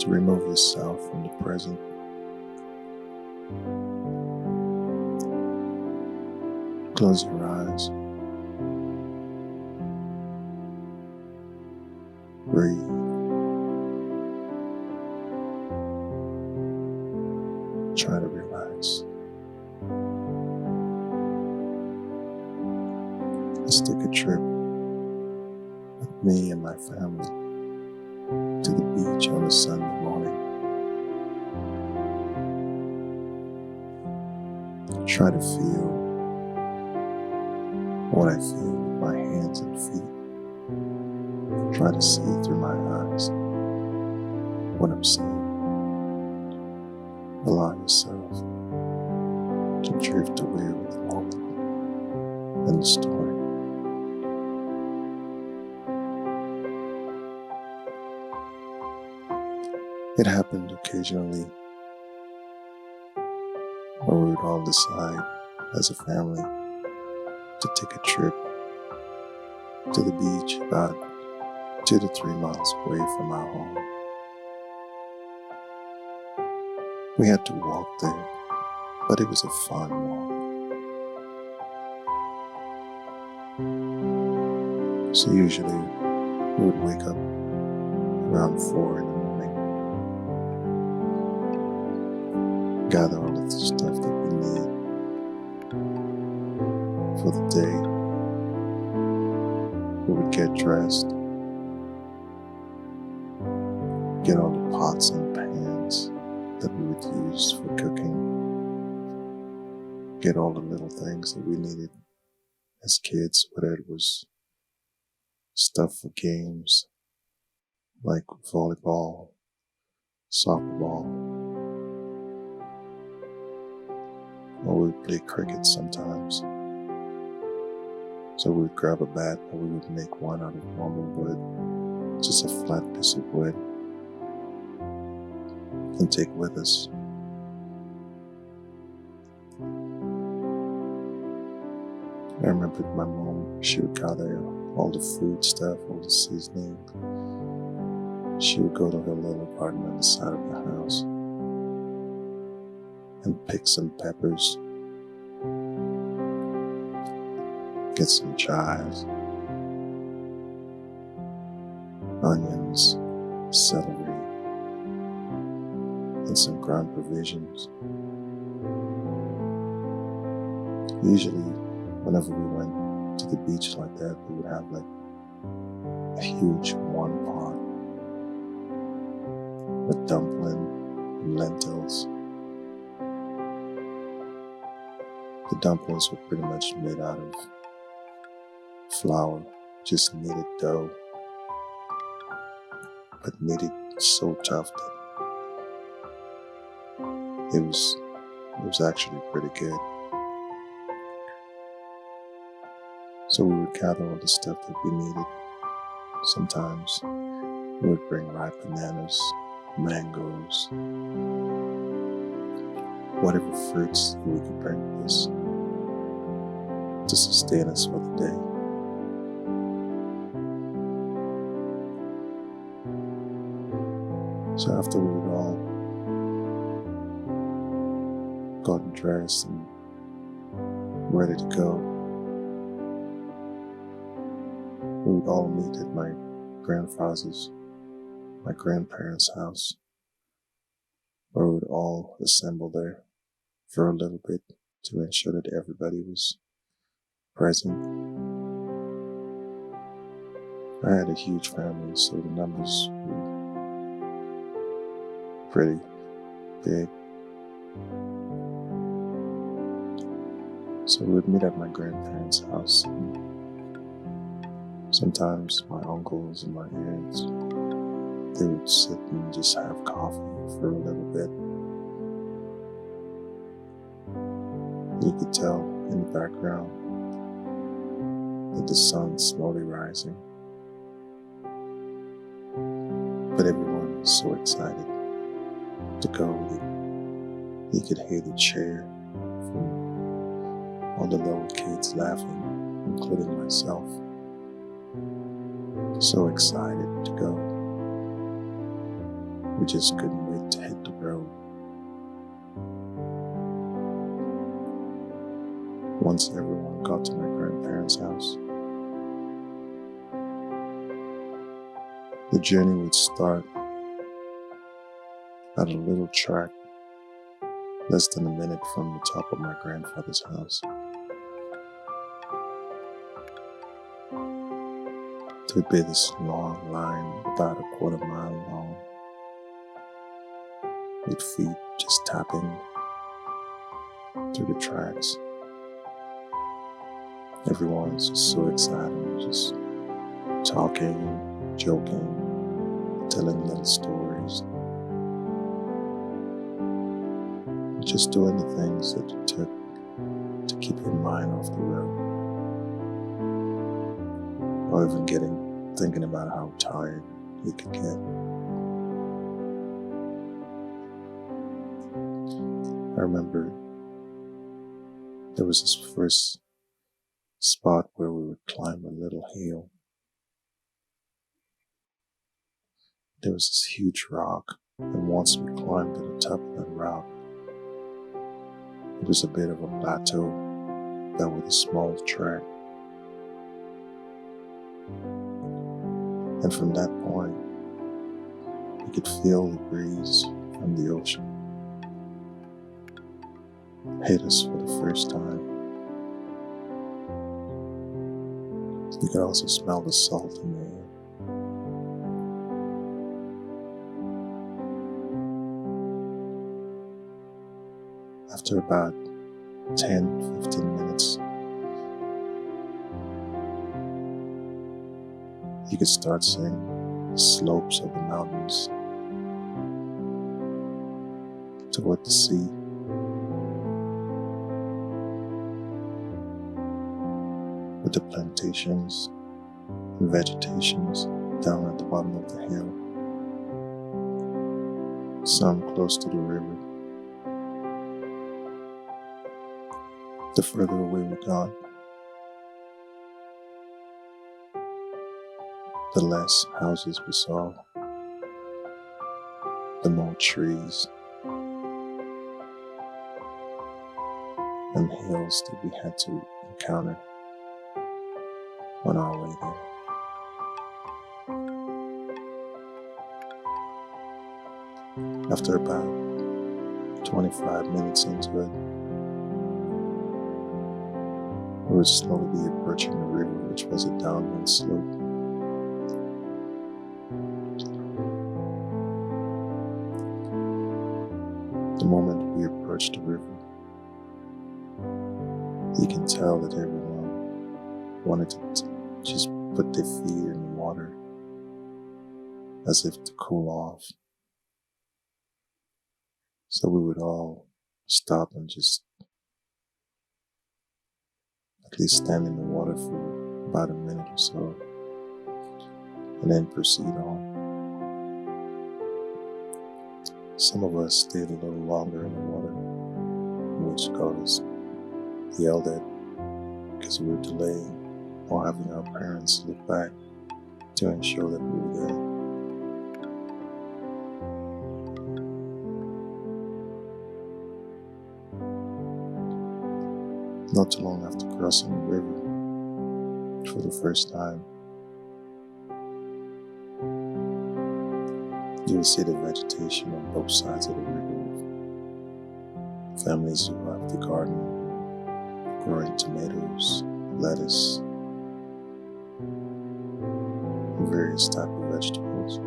to remove yourself from the present. Close your eyes. Breathe. Try to relax. Let's take a trip with me and my family to the beach on a Sunday morning. Try to feel what I feel with my hands and feet. Try to see through my eyes what I'm seeing. Allow yourself to drift away with the moment and the story. It happened occasionally where we would all decide as a family to take a trip to the beach about 2 to 3 miles away from our home. We had to walk there, but it was a fun walk. So usually we would wake up around 4 in the morning, gather all of the stuff that we need for the day. We would get dressed, get all the pots and pans that we would use for cooking, get all the little things that we needed as kids, whether it was stuff for games like volleyball, soccer ball, or we would play cricket sometimes. So we would grab a bat, or we would make one out of normal wood, just a flat piece of wood, and take with us. I remember my mom, she would gather all the food stuff, all the seasoning. She would go to her little garden on the side of the house and pick some peppers, get some chives, onions, celery, and some ground provisions. Usually, whenever we went to the beach like that, we would have like a huge one pot with dumpling and lentils. The dumplings were pretty much made out of flour, just kneaded dough, but kneaded so tough that it was actually pretty good. So we would gather all the stuff that we needed. Sometimes we would bring ripe bananas, mangoes, whatever fruits we could bring with us to sustain us for the day. So after we would all gotten dressed and ready to go, we would all meet at my grandparents' house, where we would all assemble there for a little bit to ensure that everybody was present. I had a huge family, so the numbers were pretty big. So we would meet at my grandparents' house. Sometimes my uncles and my aunts, they would sit and just have coffee for a little bit. You could tell in the background that the sun's slowly rising. But everyone was so excited to go that you could hear the cheer from all the little kids laughing, including myself. So excited to go. We just couldn't wait to hit the road. Once everyone got to my grandparents' house, the journey would start at a little track less than a minute from the top of my grandfather's house. There'd be this long line about a quarter-mile long, with feet just tapping through the tracks. Everyone's just so excited, just talking, joking, telling little stories, just doing the things that it took to keep your mind off the road, or even thinking about how tired you could get. I remember there was this first spot where we would climb a little hill. There was this huge rock, and once we climbed to the top of that rock, it was a bit of a plateau that with a small track. And from that point, we could feel the breeze from the ocean hit us for the first time. You could also smell the salt in the air. After about 10-15 minutes, you could start seeing the slopes of the mountains toward the sea. With the plantations and vegetations down at the bottom of the hill, some close to the river. The further away we got, the less houses we saw, the more trees and hills that we had to encounter on our way there. After about 25 minutes into it, we were slowly approaching the river, which was a downhill slope. The moment we approached the river, you can tell that everyone wanted to just put their feet in the water as if to cool off. So we would all stop and just at least stand in the water for about a minute or so, and then proceed on. Some of us stayed a little longer in the water, which got us yelled at because we were delaying or having our parents look back to ensure that we were there. Not too long after crossing the river for the first time, you will see the vegetation on both sides of the river. Families who have the garden growing tomatoes, lettuce, and various types of vegetables.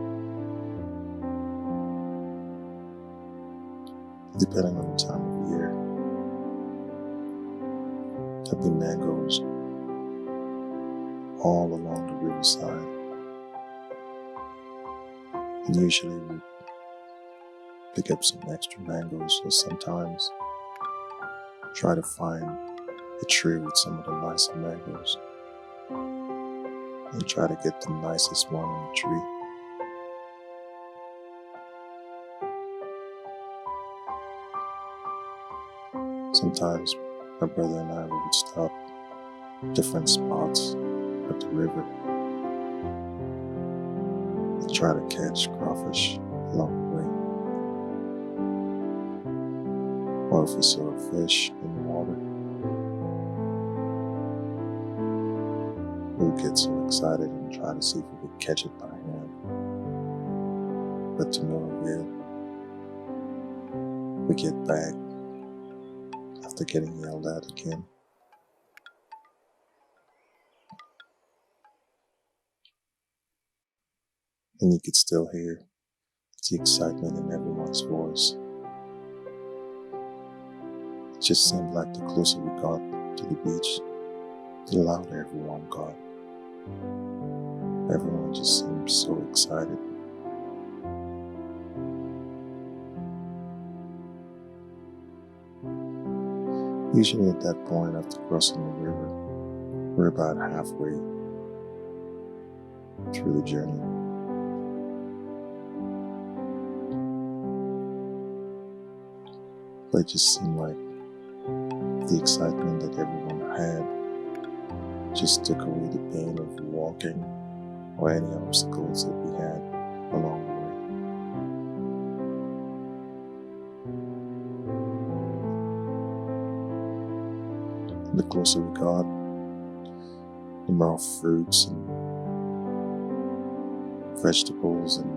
Depending on the time of year, there'll be mangoes all along the riverside. And usually we pick up some extra mangoes, or sometimes try to find a tree with some of the nicer mangoes and try to get the nicest one on the tree. Sometimes my brother and I would stop at different spots at the river and try to catch crawfish along the way. or if we saw a fish in the water, we would get so excited and try to see if we could catch it by hand. But to no avail. We get back after getting yelled at again. And you could still hear the excitement in everyone's voice. It just seemed like the closer we got to the beach, the louder everyone got. Everyone just seemed so excited. Usually at that point after crossing the river, we're about halfway through the journey. But it just seemed like the excitement that everyone had just took away the pain of walking or any obstacles that we had along the way. The closer we got, the more fruits and vegetables and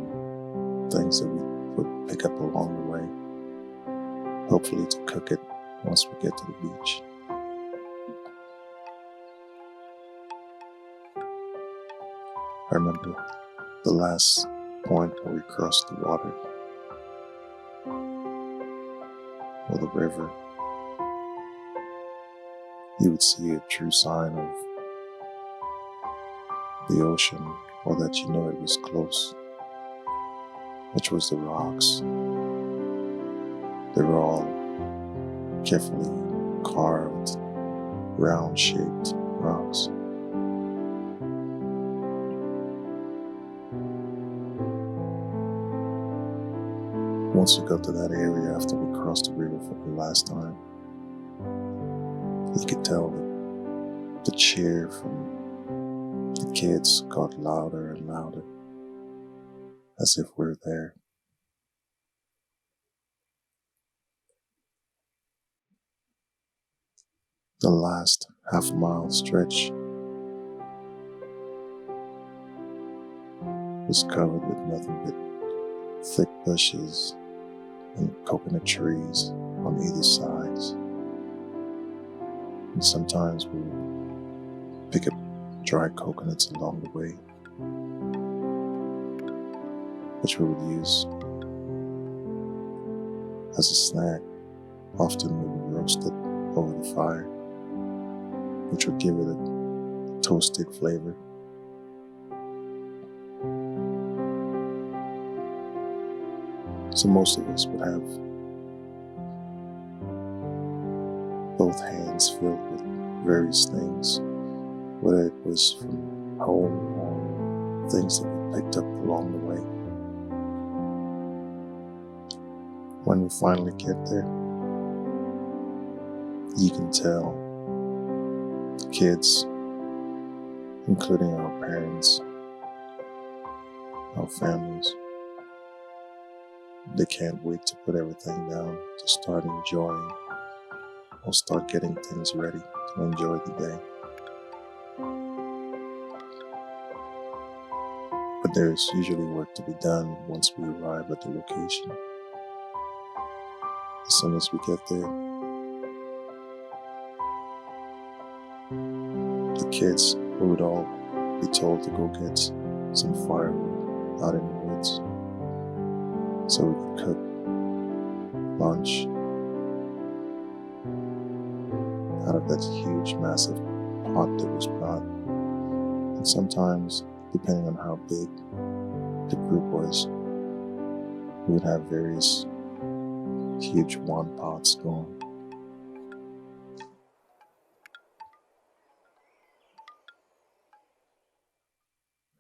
things that we would pick up along the way, hopefully to cook it once we get to the beach. I remember the last point where we crossed the water, or the river. You would see a true sign of the ocean, or that you know it was close, which was the rocks. They were all carefully carved, round-shaped rocks. Once we got to that area after we crossed the river for the last time, you could tell that the cheer from the kids got louder and louder, as if we were there. The last half-mile stretch was covered with nothing but thick bushes and coconut trees on either sides. And sometimes we would pick up dry coconuts along the way, which we would use as a snack. Often we would roast it over the fire, which would give it a toasted flavor. So most of us would have both hands filled with various things, whether it was from home or things that we picked up along the way. When we finally get there, you can tell the kids, including our parents, our families, they can't wait to put everything down, to start enjoying or start getting things ready to enjoy the day. But there's usually work to be done once we arrive at the location. As soon as we get there, the kids would all be told to go get some firewood out in the woods so we could cook lunch out of that huge, massive pot that was brought. And sometimes, depending on how big the group was, we would have various huge one pots going.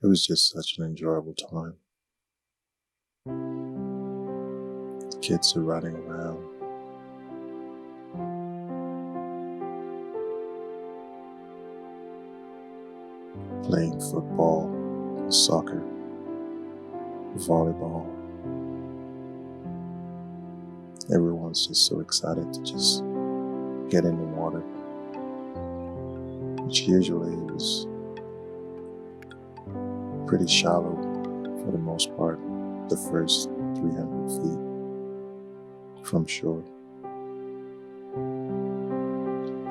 It was just such an enjoyable time. The kids are running around, playing football, soccer, volleyball, Everyone's just so excited to just get in the water, which usually is pretty shallow for the most part, the first 300 feet from shore.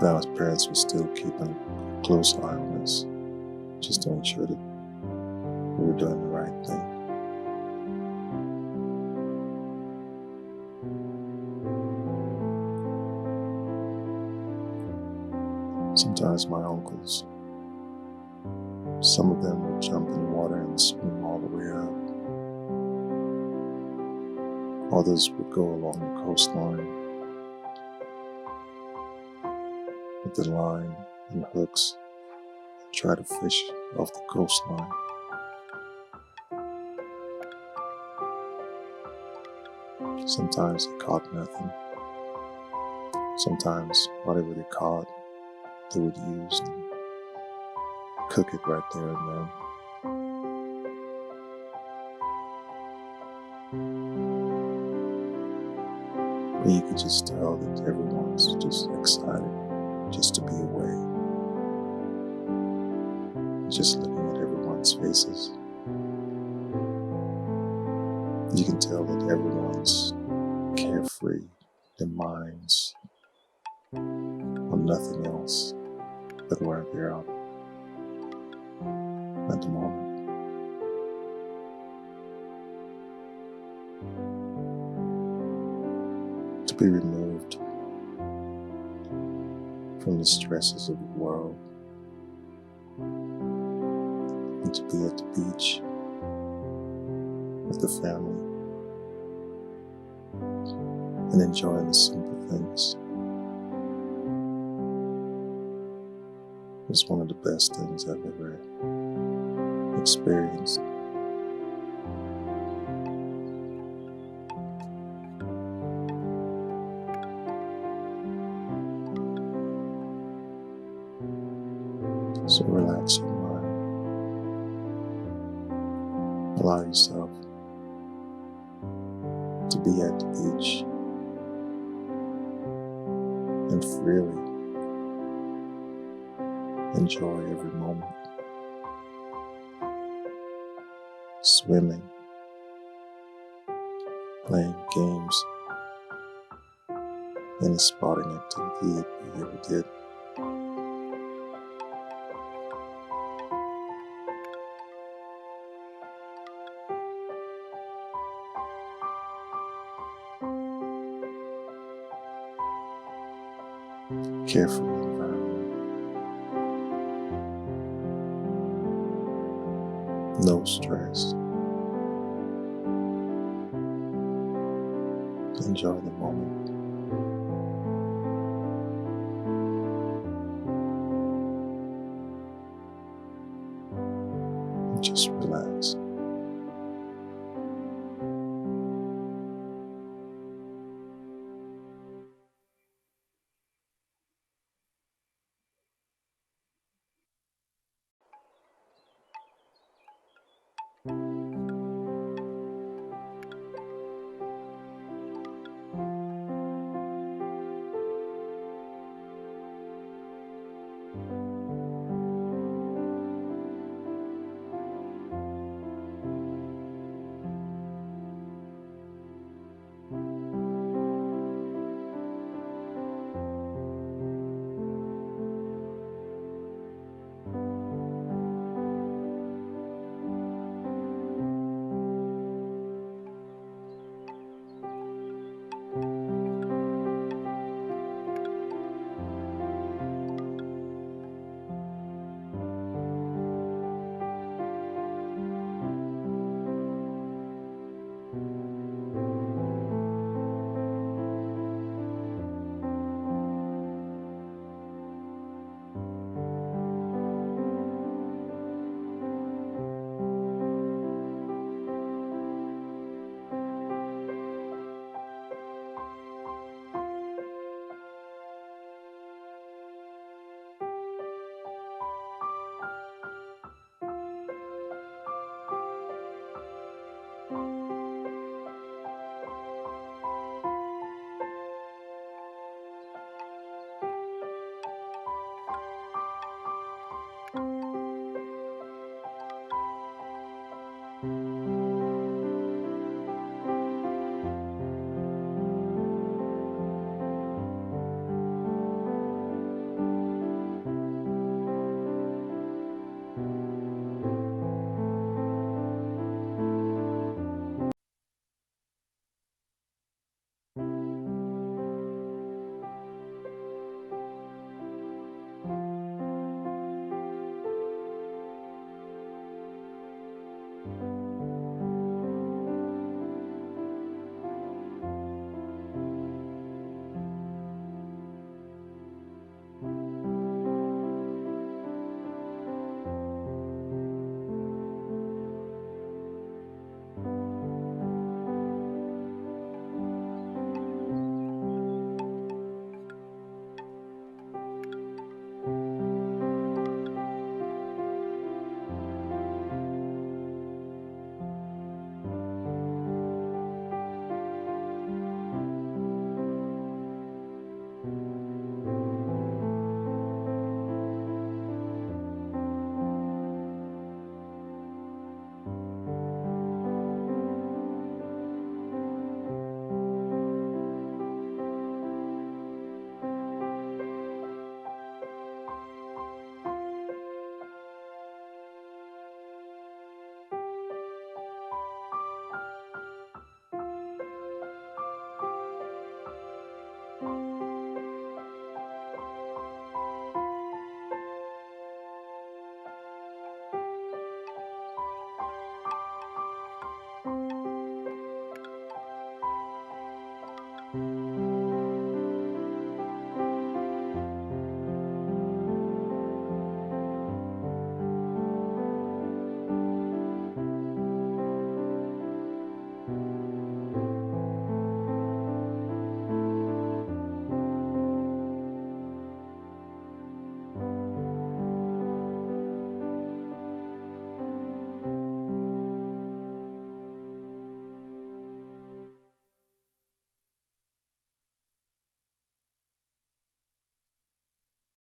But our parents were still keeping a close eye on us, just to ensure that we were doing the right thing. Sometimes my uncles, some of them would jump in the water and swim all the way up. Others would go along the coastline with the line and hooks and try to fish off the coastline. Sometimes they caught nothing. Sometimes whatever they caught, they would use and cook it right there and then. But you could just tell that everyone's just excited just to be away. Just looking at everyone's faces, you can tell that everyone's carefree, their minds on nothing else but where they're out at the moment. To be removed from the stresses of the world and to be at the beach with the family and enjoying the simple things was one of the best things I've ever experienced. So relax your mind. Allow yourself to be at the beach and freely enjoy every moment. Swimming, playing games, any spotting activity that you ever did. Careful environment. No stress. Enjoy the moment. And just relax.